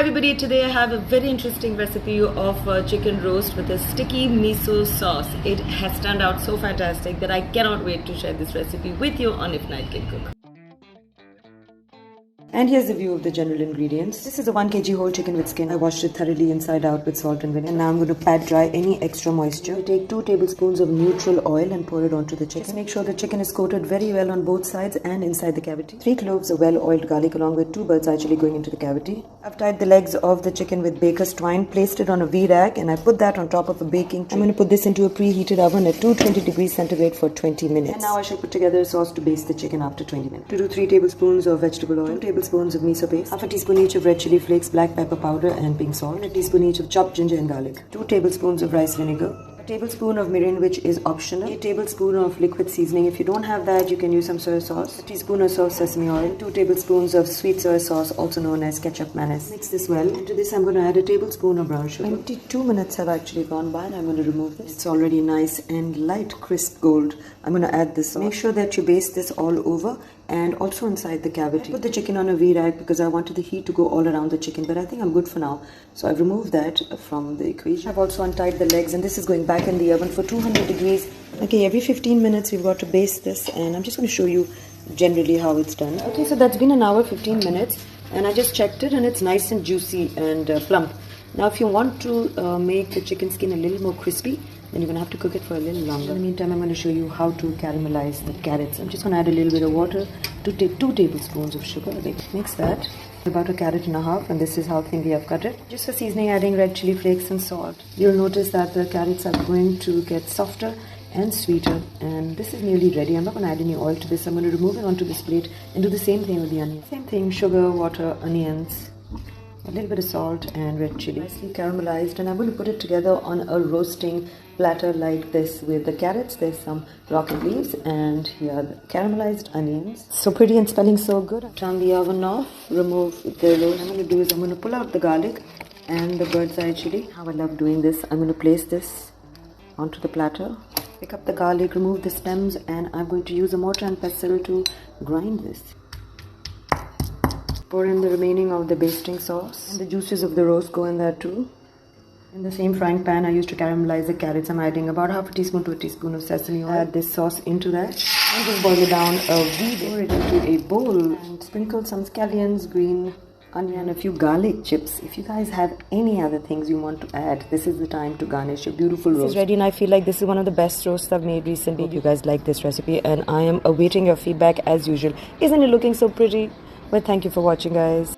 Hi everybody, today I have a very interesting recipe of chicken roast with a sticky miso sauce. It has turned out so fantastic that I cannot wait to share this recipe with you on Ifnatcancook. And here's the view of the general ingredients. This is a 1 kg whole chicken with skin. I washed it thoroughly inside out with salt and vinegar. And now I'm going to pat dry any extra moisture. I take 2 tablespoons of neutral oil and pour it onto the chicken. Just make sure the chicken is coated very well on both sides and inside the cavity. 3 cloves of well-oiled garlic along with 2 birds actually going into the cavity. I've tied the legs of the chicken with baker's twine, placed it on a V-rack, and I put that on top of a baking tray. I'm going to put this into a preheated oven at 220 degrees centigrade for 20 minutes. And now I shall put together a sauce to baste the chicken after 20 minutes. To do 3 tablespoons of vegetable oil, 2 tablespoons of miso paste, half a teaspoon each of red chili flakes, black pepper powder and pink salt, and a teaspoon each of chopped ginger and garlic, 2 tablespoons of rice vinegar, a tablespoon of mirin, which is optional, a tablespoon of liquid seasoning. If you don't have that, you can use some soy sauce, a teaspoon or so of sesame oil, 2 tablespoons of sweet soy sauce, also known as ketchup mayonnaise. Mix this well. And to this I'm going to add a tablespoon of brown sugar. 22 minutes have actually gone by and I'm going to remove this. It's already nice and light crisp gold. I'm going to add this sauce. Make sure that you baste this all over and also inside the cavity. I put the chicken on a V-rack because I wanted the heat to go all around the chicken, but I think I'm good for now. So I've removed that from the equation. I've also untied the legs and this is going back in the oven for 200 degrees. Okay, every 15 minutes we've got to baste this, and I'm just going to show you generally how it's done. Okay, so that's been an hour 15 minutes and I just checked it and it's nice and juicy and plump. Now if you want to make the chicken skin a little more crispy, then you're going to have to cook it for a little longer. In the meantime, I'm going to show you how to caramelize the carrots. I'm just going to add a little bit of water to take 2 tablespoons of sugar. Mix that. About a carrot and a half, and this is how thinly I've cut it. Just for seasoning, adding red chili flakes and salt. You'll notice that the carrots are going to get softer and sweeter, and this is nearly ready. I'm not going to add any oil to this. I'm going to remove it onto this plate and do the same thing with the onions. Same thing, sugar, water, onions, a little bit of salt and red chili. Nicely caramelized, and I'm going to put it together on a roasting platter like this with the carrots. There's some rocket leaves and here are the caramelized onions. So pretty and smelling so good. Turn the oven off, remove the roll. What I'm going to do is I'm going to pull out the garlic and the bird's eye chili. How I love doing this. I'm going to place this onto the platter. Pick up the garlic, remove the stems, and I'm going to use a mortar and pestle to grind this. Pour in the remaining of the basting sauce, and the juices of the roast go in there too. In the same frying pan I used to caramelize the carrots, I'm adding about half a teaspoon to a teaspoon of sesame oil. Add this sauce into that and just boil it down a wee bit. Pour it into a bowl and sprinkle some scallions, green onion, a few garlic chips. If you guys have any other things you want to add, this is the time to garnish your beautiful roast. This is ready and I feel like this is one of the best roasts I've made recently. Hope you guys like this recipe and I am awaiting your feedback as usual. Isn't it looking so pretty? Well, thank you for watching, guys.